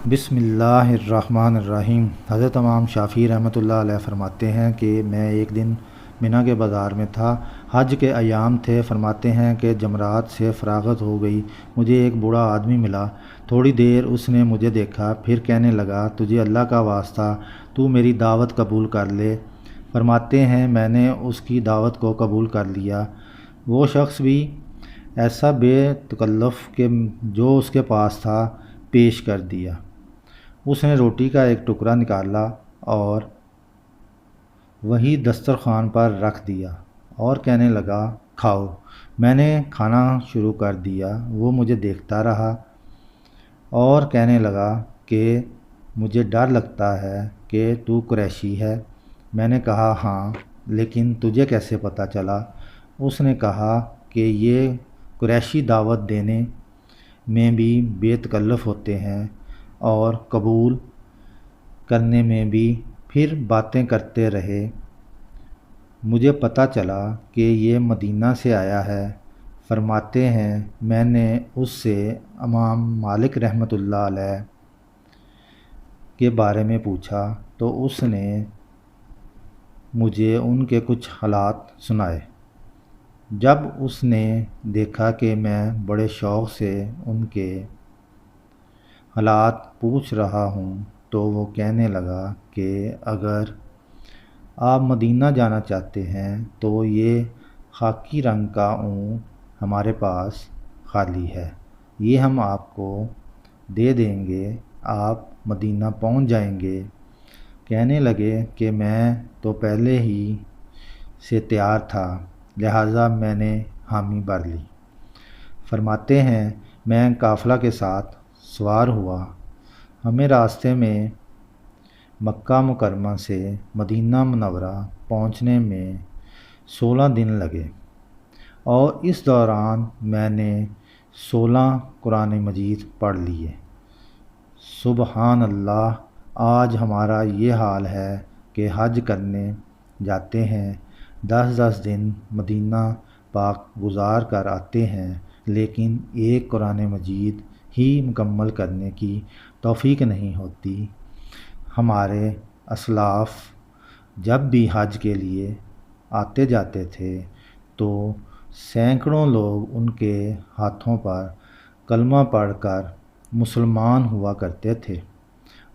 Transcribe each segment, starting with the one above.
بسم اللہ الرحمن الرحیم۔ حضرت امام شافعی رحمۃ اللہ علیہ فرماتے ہیں کہ میں ایک دن منی کے بازار میں تھا، حج کے ایام تھے۔ فرماتے ہیں کہ جمرات سے فراغت ہو گئی، مجھے ایک بوڑھا آدمی ملا۔ تھوڑی دیر اس نے مجھے دیکھا، پھر کہنے لگا، تجھے اللہ کا واسطہ تو میری دعوت قبول کر لے۔ فرماتے ہیں میں نے اس کی دعوت کو قبول کر لیا۔ وہ شخص بھی ایسا بے تکلف کہ جو اس کے پاس تھا پیش کر دیا۔ اس نے روٹی کا ایک ٹکڑا نکالا اور وہی دسترخوان پر رکھ دیا اور کہنے لگا، کھاؤ۔ میں نے کھانا شروع کر دیا۔ وہ مجھے دیکھتا رہا اور کہنے لگا کہ مجھے ڈر لگتا ہے کہ تو قریشی ہے۔ میں نے کہا ہاں، لیکن تجھے کیسے پتہ چلا؟ اس نے کہا کہ یہ قریشی دعوت دینے میں بھی بے تکلف ہوتے ہیں اور قبول کرنے میں بھی۔ پھر باتیں کرتے رہے۔ مجھے پتہ چلا کہ یہ مدینہ سے آیا ہے۔ فرماتے ہیں میں نے اس سے امام مالک رحمۃ اللہ علیہ کے بارے میں پوچھا تو اس نے مجھے ان کے کچھ حالات سنائے۔ جب اس نے دیکھا کہ میں بڑے شوق سے ان کے حالات پوچھ رہا ہوں تو وہ کہنے لگا کہ اگر آپ مدینہ جانا چاہتے ہیں تو یہ خاکی رنگ کا اونٹ ہمارے پاس خالی ہے، یہ ہم آپ کو دے دیں گے، آپ مدینہ پہنچ جائیں گے۔ کہنے لگے کہ میں تو پہلے ہی سے تیار تھا، لہٰذا میں نے حامی بھر لی۔ فرماتے ہیں میں قافلہ کے ساتھ سوار ہوا۔ ہمیں راستے میں مکہ مکرمہ سے مدینہ منورہ پہنچنے میں 16 دن لگے اور اس دوران میں نے 16 قرآن مجید پڑھ لیے۔ سبحان اللہ! آج ہمارا یہ حال ہے کہ حج کرنے جاتے ہیں، 10 دن مدینہ پاک گزار کر آتے ہیں، لیکن ایک قرآن مجید ہی مکمل کرنے کی توفیق نہیں ہوتی۔ ہمارے اسلاف جب بھی حج کے لیے آتے جاتے تھے تو سینکڑوں لوگ ان کے ہاتھوں پر کلمہ پڑھ کر مسلمان ہوا کرتے تھے،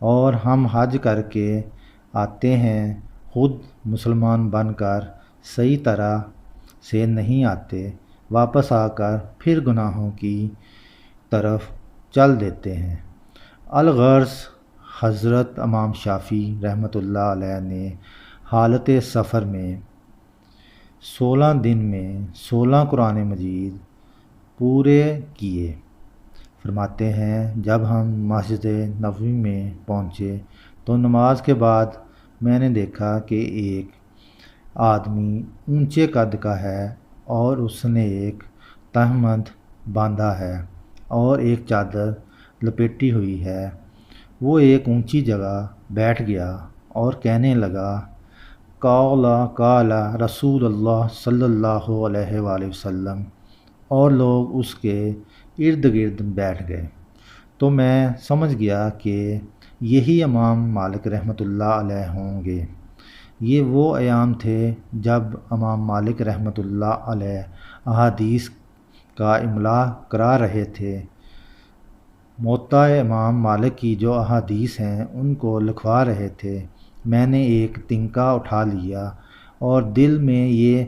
اور ہم حج کر کے آتے ہیں، خود مسلمان بن کر صحیح طرح سے نہیں آتے، واپس آ کر پھر گناہوں کی طرف چل دیتے ہیں۔ الغرض حضرت امام شافعی رحمۃ اللہ علیہ نے حالت سفر میں 16 دن میں 16 قرآن مجید پورے کیے۔ فرماتے ہیں جب ہم مسجد نبوی میں پہنچے تو نماز کے بعد میں نے دیکھا کہ ایک آدمی اونچے قد کا ہے اور اس نے ایک تہمد باندھا ہے اور ایک چادر لپیٹی ہوئی ہے۔ وہ ایک اونچی جگہ بیٹھ گیا اور کہنے لگا، قال رسول اللہ صلی اللہ علیہ وآلہ وسلم، اور لوگ اس کے ارد گرد بیٹھ گئے۔ تو میں سمجھ گیا کہ یہی امام مالک رحمۃ اللہ علیہ ہوں گے۔ یہ وہ ایام تھے جب امام مالک رحمۃ اللہ علیہ احادیث کا املا کرا رہے تھے۔ موطا امام مالک کی جو احادیث ہیں ان کو لکھوا رہے تھے۔ میں نے ایک تنکا اٹھا لیا اور دل میں یہ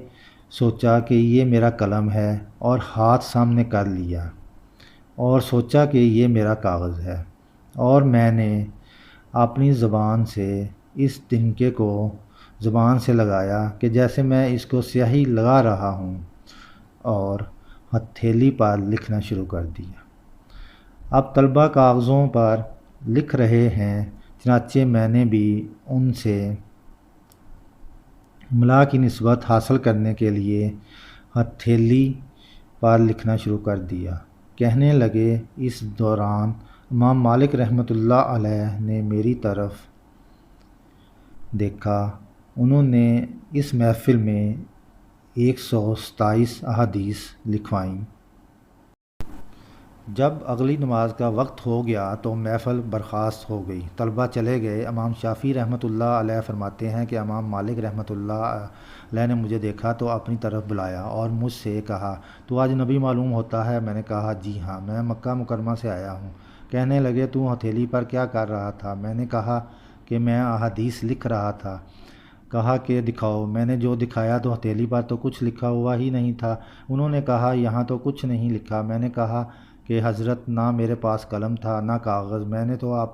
سوچا کہ یہ میرا قلم ہے، اور ہاتھ سامنے کر لیا اور سوچا کہ یہ میرا کاغذ ہے، اور میں نے اپنی زبان سے اس تنکے کو زبان سے لگایا کہ جیسے میں اس کو سیاہی لگا رہا ہوں، اور ہتھیلی پر لکھنا شروع کر دیا۔ اب طلبہ کاغذوں پر لکھ رہے ہیں، چنانچہ میں نے بھی ان سے املا کی نسبت حاصل کرنے کے لیے ہتھیلی پر لکھنا شروع کر دیا۔ کہنے لگے اس دوران امام مالک رحمۃ اللہ علیہ نے میری طرف دیکھا۔ انہوں نے اس محفل میں 127 احادیث لکھوائیں۔ جب اگلی نماز کا وقت ہو گیا تو محفل برخاست ہو گئی، طلبہ چلے گئے۔ امام شافعی رحمۃ اللہ علیہ فرماتے ہیں کہ امام مالک رحمۃ اللہ علیہ نے مجھے دیکھا تو اپنی طرف بلایا اور مجھ سے کہا، تو آج نبی معلوم ہوتا ہے؟ میں نے کہا جی ہاں، میں مکہ مکرمہ سے آیا ہوں۔ کہنے لگے تو ہتھیلی پر کیا کر رہا تھا؟ میں نے کہا کہ میں احادیث لکھ رہا تھا۔ کہا کہ دکھاؤ۔ میں نے جو دکھایا تو ہتھیلی پر تو کچھ لکھا ہوا ہی نہیں تھا۔ انہوں نے کہا یہاں تو کچھ نہیں لکھا۔ میں نے کہا کہ حضرت نہ میرے پاس قلم تھا نہ کاغذ، میں نے تو آپ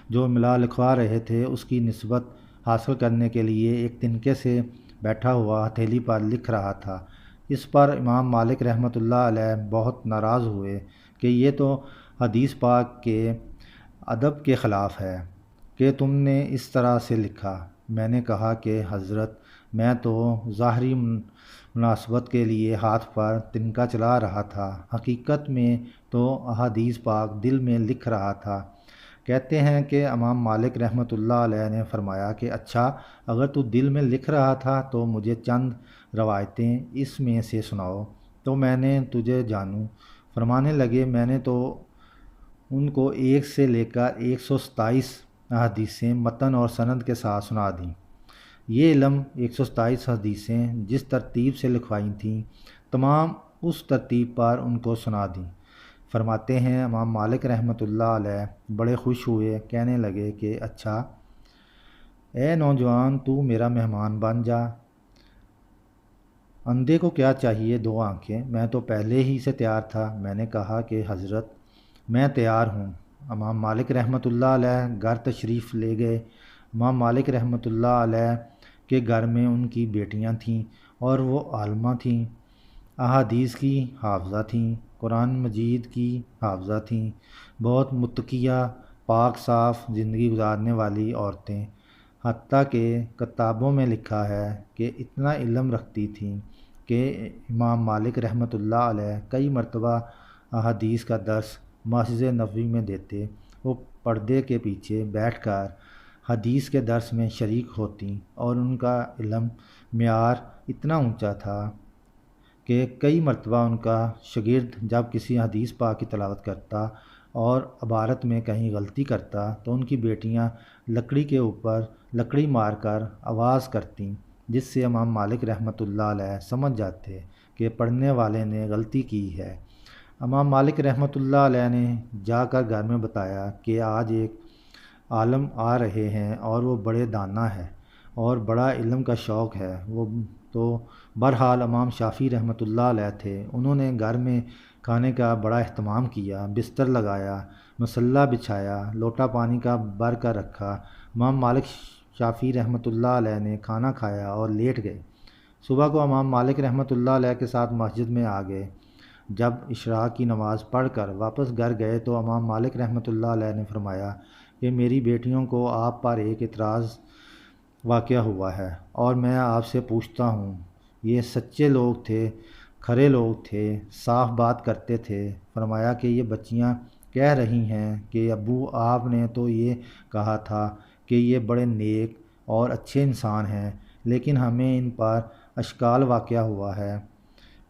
جو ملا لکھوا رہے تھے اس کی نسبت حاصل کرنے کے لیے ایک تنکے سے بیٹھا ہوا ہتھیلی پر لکھ رہا تھا۔ اس پر امام مالک رحمۃ اللہ علیہ بہت ناراض ہوئے کہ یہ تو حدیث پاک کے ادب کے خلاف ہے کہ تم نے اس طرح سے لکھا۔ میں نے کہا کہ حضرت میں تو ظاہری مناسبت کے لیے ہاتھ پر تنکا چلا رہا تھا، حقیقت میں تو احادیث پاک دل میں لکھ رہا تھا۔ کہتے ہیں کہ امام مالک رحمۃ اللہ علیہ نے فرمایا کہ اچھا، اگر تو دل میں لکھ رہا تھا تو مجھے چند روایتیں اس میں سے سناؤ تو میں نے تجھے جانوں۔ فرمانے لگے میں نے تو ان کو 1 سے لے کر 127 احادیثیں متن اور سند کے ساتھ سنا دیں۔ یہ علم 127 حدیثیں جس ترتیب سے لکھوائی تھیں تمام اس ترتیب پر ان کو سنا دیں۔ فرماتے ہیں امام مالک رحمۃ اللہ علیہ بڑے خوش ہوئے، کہنے لگے کہ اچھا اے نوجوان، تو میرا مہمان بن جا۔ اندھے کو کیا چاہیے 2 آنکھیں، میں تو پہلے ہی سے تیار تھا۔ میں نے کہا کہ حضرت میں تیار ہوں۔ امام مالک رحمۃ اللہ علیہ گھر تشریف لے گئے۔ امام مالک رحمۃ اللہ علیہ کے گھر میں ان کی بیٹیاں تھیں اور وہ عالمہ تھیں، احادیث کی حافظہ تھیں، قرآن مجید کی حافظہ تھیں، بہت متقیہ پاک صاف زندگی گزارنے والی عورتیں، حتیٰ کہ کتابوں میں لکھا ہے کہ اتنا علم رکھتی تھیں کہ امام مالک رحمۃ اللہ علیہ کئی مرتبہ احادیث کا درس مسجد نبوی میں دیتے۔ وہ پردے کے پیچھے بیٹھ کر حدیث کے درس میں شریک ہوتیں اور ان کا علم معیار اتنا اونچا تھا کہ کئی مرتبہ ان کا شاگرد جب کسی حدیث پاک کی تلاوت کرتا اور عبارت میں کہیں غلطی کرتا تو ان کی بیٹیاں لکڑی کے اوپر لکڑی مار کر آواز کرتیں، جس سے امام مالک رحمۃ اللہ علیہ سمجھ جاتے کہ پڑھنے والے نے غلطی کی ہے۔ امام مالک رحمۃ اللہ علیہ نے جا کر گھر میں بتایا کہ آج ایک عالم آ رہے ہیں اور وہ بڑے دانا ہے اور بڑا علم کا شوق ہے۔ وہ تو بہرحال امام شافعی رحمۃ اللہ علیہ تھے۔ انہوں نے گھر میں کھانے کا بڑا اہتمام کیا، بستر لگایا، مصلی بچھایا، لوٹا پانی کا بھر کر رکھا۔ امام مالک شافعی رحمۃ اللہ علیہ نے کھانا کھایا اور لیٹ گئے۔ صبح کو امام مالک رحمۃ اللہ علیہ کے ساتھ مسجد میں آ گئے۔ جب اشراق کی نماز پڑھ کر واپس گھر گئے تو امام مالک رحمۃ اللہ علیہ نے فرمایا کہ میری بیٹیوں کو آپ پر ایک اعتراض واقع ہوا ہے اور میں آپ سے پوچھتا ہوں۔ یہ سچے لوگ تھے، کھرے لوگ تھے، صاف بات کرتے تھے۔ فرمایا کہ یہ بچیاں کہہ رہی ہیں کہ ابو آپ نے تو یہ کہا تھا کہ یہ بڑے نیک اور اچھے انسان ہیں، لیکن ہمیں ان پر اشکال واقع ہوا ہے۔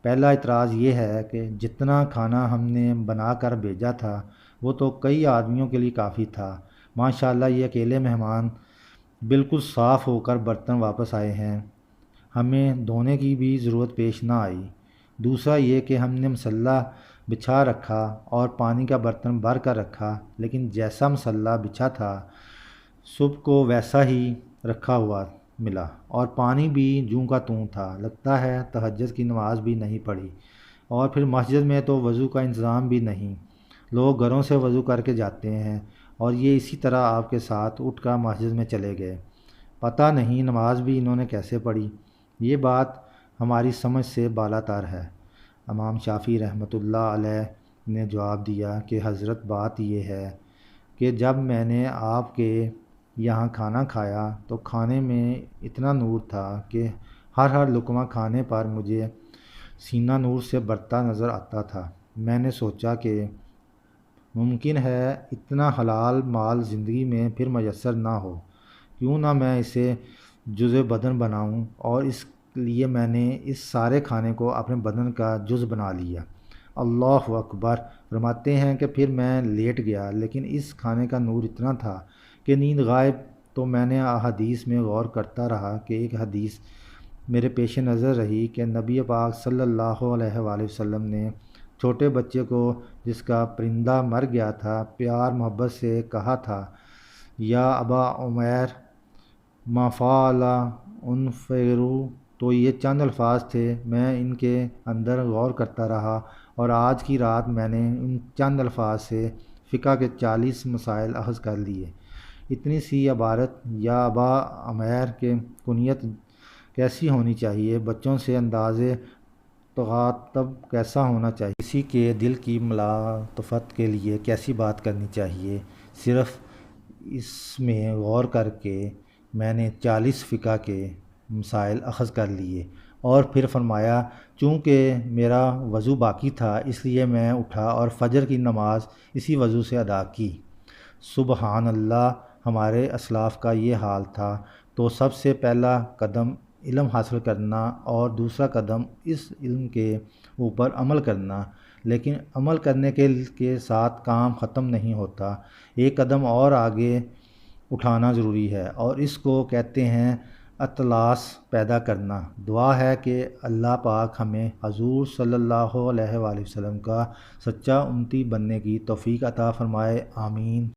پہلا اعتراض یہ ہے کہ جتنا کھانا ہم نے بنا کر بھیجا تھا وہ تو کئی آدمیوں کے لیے کافی تھا۔ ماشاءاللہ یہ اکیلے مہمان بالکل صاف ہو کر برتن واپس آئے ہیں، ہمیں دھونے کی بھی ضرورت پیش نہ آئی۔ دوسرا یہ کہ ہم نے مصلی بچھا رکھا اور پانی کا برتن بھر کر رکھا، لیکن جیسا مصلی بچھا تھا صبح کو ویسا ہی رکھا ہوا ملا اور پانی بھی جوں کا توں تھا، لگتا ہے تہجد کی نماز بھی نہیں پڑھی۔ اور پھر مسجد میں تو وضو کا انتظام بھی نہیں، لوگ گھروں سے وضو کر کے جاتے ہیں اور یہ اسی طرح آپ کے ساتھ اٹھ کر مسجد میں چلے گئے، پتہ نہیں نماز بھی انہوں نے کیسے پڑھی۔ یہ بات ہماری سمجھ سے بالاتر ہے۔ امام شافعی رحمۃ اللہ علیہ نے جواب دیا کہ حضرت بات یہ ہے کہ جب میں نے آپ کے یہاں کھانا کھایا تو کھانے میں اتنا نور تھا کہ ہر لقمہ کھانے پر مجھے سینہ نور سے بھرتا نظر آتا تھا۔ میں نے سوچا کہ ممکن ہے اتنا حلال مال زندگی میں پھر میسر نہ ہو، کیوں نہ میں اسے جزء بدن بناؤں، اور اس لیے میں نے اس سارے کھانے کو اپنے بدن کا جز بنا لیا۔ اللہ اکبر! فرماتے ہیں کہ پھر میں لیٹ گیا، لیکن اس کھانے کا نور اتنا تھا کہ نیند غائب، تو میں نے احادیث میں غور کرتا رہا کہ ایک حدیث میرے پیش نظر رہی کہ نبی پاک صلی اللہ علیہ وآلہ وسلم نے چھوٹے بچے کو جس کا پرندہ مر گیا تھا پیار محبت سے کہا تھا، یا ابا عمیر ما فعل انفیرو۔ تو یہ چند الفاظ تھے، میں ان کے اندر غور کرتا رہا، اور آج کی رات میں نے ان چند الفاظ سے فقہ کے 40 مسائل اخذ کر لیے۔ اتنی سی عبارت یا ابا عمیر کے کنیت کیسی ہونی چاہیے، بچوں سے انداز تخاطب کیسا ہونا چاہیے، کسی کے دل کی ملاطفت کے لیے کیسی بات کرنی چاہیے، صرف اس میں غور کر کے میں نے 40 فقہ کے مسائل اخذ کر لیے۔ اور پھر فرمایا، چونکہ میرا وضو باقی تھا اس لیے میں اٹھا اور فجر کی نماز اسی وضو سے ادا کی۔ سبحان اللہ، ہمارے اسلاف کا یہ حال تھا۔ تو سب سے پہلا قدم علم حاصل کرنا اور دوسرا قدم اس علم کے اوپر عمل کرنا، لیکن عمل کرنے کے ساتھ کام ختم نہیں ہوتا، ایک قدم اور آگے اٹھانا ضروری ہے، اور اس کو کہتے ہیں اطلاس پیدا کرنا۔ دعا ہے کہ اللہ پاک ہمیں حضور صلی اللہ علیہ وآلہ وسلم کا سچا امتی بننے کی توفیق عطا فرمائے، آمین۔